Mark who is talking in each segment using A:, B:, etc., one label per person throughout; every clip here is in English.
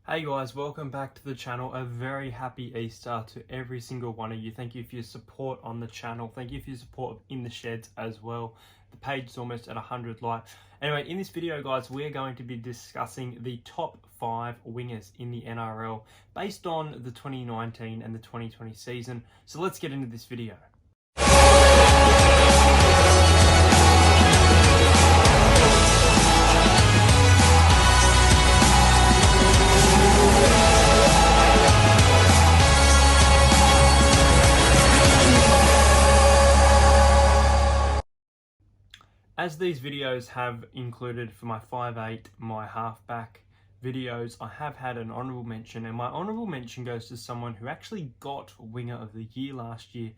A: Hey guys, welcome back to the channel. A very happy Easter to every single one of you. Thank you for your support on the channel. Thank you for your support in the sheds as well. The page is almost at 100 likes. Anyway, in this video guys, we're going to be discussing the top 5 wingers in the NRL based on the 2019 and the 2020 season. So let's get into this video. As these videos have included for my 5'8", my halfback videos, I have had an honourable mention, and my honourable mention goes to someone who actually got Winger of the Year last year.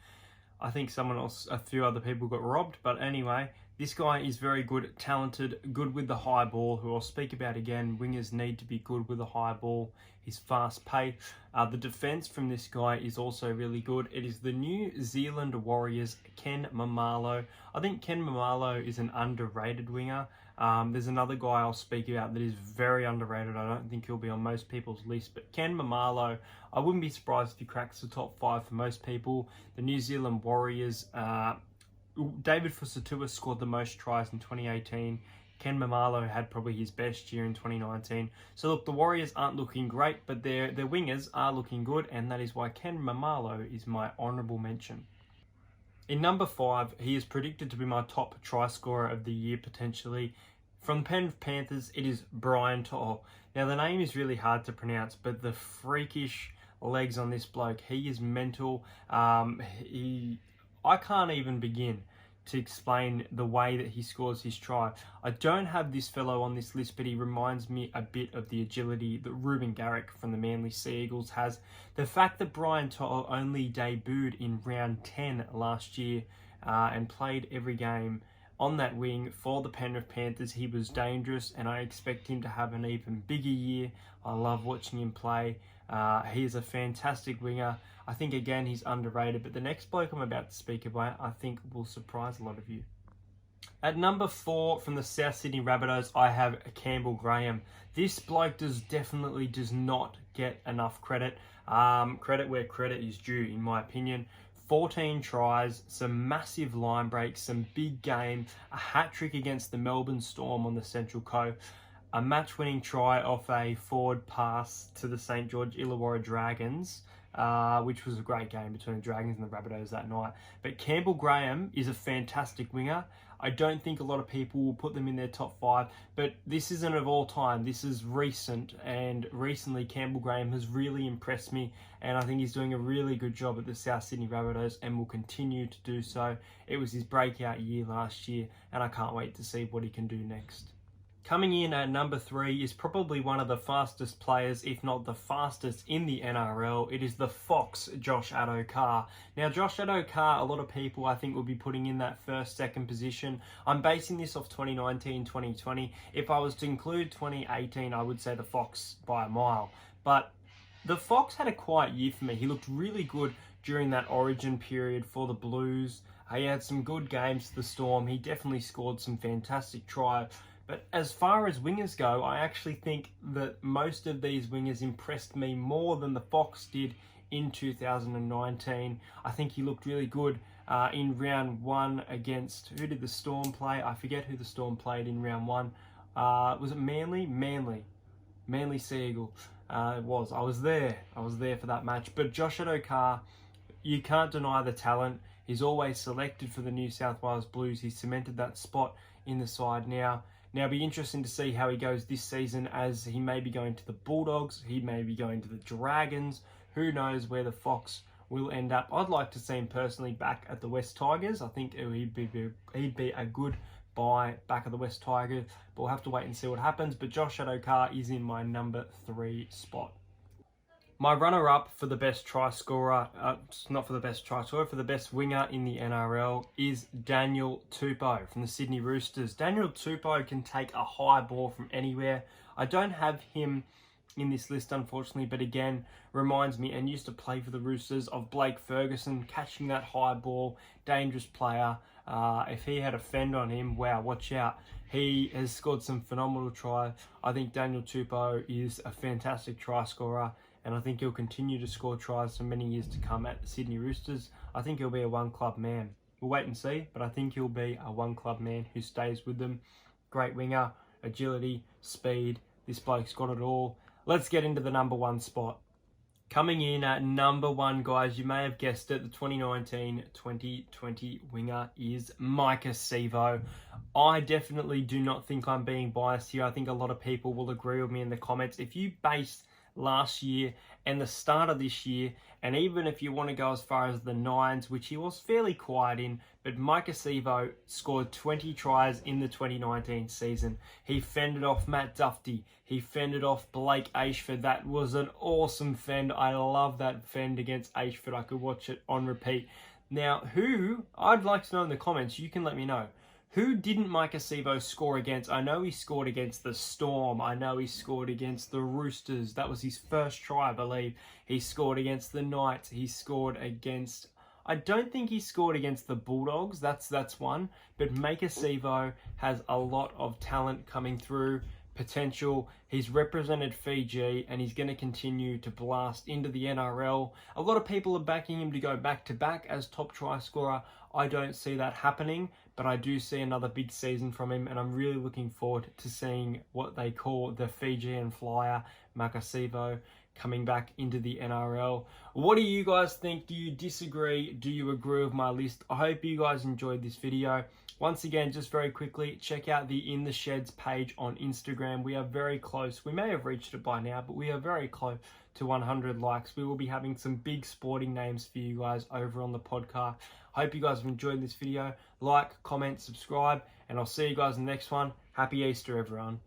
A: I think a few other people got robbed, but anyway, this guy is very good, talented, good with the high ball, who I'll speak about again. Wingers need to be good with the high ball. He's fast paced. The defence from this guy is also really good. It is the New Zealand Warriors, Ken Mamalo. I think Ken Mamalo is an underrated winger. There's another guy I'll speak about that is very underrated. I don't think he'll be on most people's list, but Ken Mamalo, I wouldn't be surprised if he cracks the top 5 for most people. The New Zealand Warriors, David Tupou scored the most tries in 2018. Ken Mamalo had probably his best year in 2019. So look, the Warriors aren't looking great, but their wingers are looking good, and that is why Ken Mamalo is my honourable mention. In number 5, he is predicted to be my top try scorer of the year potentially. From the Penrith Panthers, it is Brian Toal. Now the name is really hard to pronounce, but the freakish legs on this bloke, he is mental. I can't even begin to explain the way that he scores his try. I don't have this fellow on this list, but he reminds me a bit of the agility that Ruben Garrick from the Manly Sea Eagles has. The fact that Brian Toal only debuted in round 10 last year and played every game on that wing for the Penrith Panthers, he was dangerous, and I expect him to have an even bigger year. I love watching him play. He is a fantastic winger. I think, again, he's underrated, but the next bloke I'm about to speak about, I think, will surprise a lot of you. At number 4, from the South Sydney Rabbitohs, I have Campbell Graham. This bloke definitely does not get enough credit. Credit where credit is due, in my opinion. 14 tries, some massive line breaks, some big game, a hat-trick against the Melbourne Storm on the Central Coast, a match-winning try off a forward pass to the St George Illawarra Dragons, which was a great game between the Dragons and the Rabbitohs that night. But Campbell Graham is a fantastic winger. I don't think a lot of people will put them in their top 5, but this isn't of all time. This is recent, and recently Campbell Graham has really impressed me, and I think he's doing a really good job at the South Sydney Rabbitohs and will continue to do so. It was his breakout year last year, and I can't wait to see what he can do next. Coming in at number 3 is probably one of the fastest players, if not the fastest in the NRL. It is the Fox, Josh Addo-Carr. Now, Josh Addo-Carr, a lot of people I think will be putting in that first, second position. I'm basing this off 2019, 2020. If I was to include 2018, I would say the Fox by a mile. But the Fox had a quiet year for me. He looked really good during that origin period for the Blues. He had some good games for the Storm. He definitely scored some fantastic tries. But as far as wingers go, I actually think that most of these wingers impressed me more than the Fox did in 2019. I think he looked really good in round 1 against, who did the Storm play? I forget who the Storm played in round 1. Was it Manly? Manly Sea Eagle. It was. I was there for that match. But Josh Addo-Carr, you can't deny the talent. He's always selected for the New South Wales Blues. He's cemented that spot in the side now. Now, it'll be interesting to see how he goes this season, as he may be going to the Bulldogs, he may be going to the Dragons. Who knows where the Fox will end up? I'd like to see him personally back at the West Tigers. I think he'd be a good buy back at the West Tigers, but we'll have to wait and see what happens. But Josh Addo-Carr is in my number 3 spot. My runner-up for the best try scorer, not for the best try scorer, for the best winger in the NRL is Nrl Tupou from the Sydney Roosters. Nrl Tupou can take a high ball from anywhere. I don't have him in this list, unfortunately, but again, reminds me, and used to play for the Roosters, of Blake Ferguson catching that high ball, dangerous player. If he had a fend on him, wow, watch out. He has scored some phenomenal tries. I think Daniel Tupou is a fantastic try scorer, and I think he'll continue to score tries for many years to come at the Sydney Roosters. I think he'll be a one-club man. We'll wait and see, but I think he'll be a one-club man who stays with them. Great winger, agility, speed. This bloke's got it all. Let's get into the number one spot. Coming in at number one, guys, you may have guessed it, the 2019-2020 winger is Micah Seve. I definitely do not think I'm being biased here. I think a lot of people will agree with me in the comments. If you based last year and the start of this year, and even if you want to go as far as the nines, which he was fairly quiet in, but Micah Seve scored 20 tries in the 2019 season. He fended off Matt Duffy. He fended off Blake Ayshford. That was an awesome fend. I love that fend against Ayshford. I could watch it on repeat. Now, I'd like to know in the comments, you can let me know. Who didn't Micah Seve score against? I know he scored against the Storm. I know he scored against the Roosters. That was his first try, I believe. He scored against the Knights. He scored against... I don't think he scored against the Bulldogs. That's one. But Micah Seve has a lot of talent coming through, potential. He's represented Fiji, and he's going to continue to blast into the NRL. A lot of people are backing him to go back-to-back as top try scorer. I don't see that happening, but I do see another big season from him, and I'm really looking forward to seeing what they call the Fijian flyer, Micah Seve, coming back into the NRL. What do you guys think? Do you disagree? Do you agree with my list? I hope you guys enjoyed this video. Once again, just very quickly, check out the In The Sheds page on Instagram. We are very close. We may have reached it by now, but we are very close to 100 likes. We will be having some big sporting names for you guys over on the podcast. I hope you guys have enjoyed this video. Like, comment, subscribe, and I'll see you guys in the next one. Happy Easter, everyone.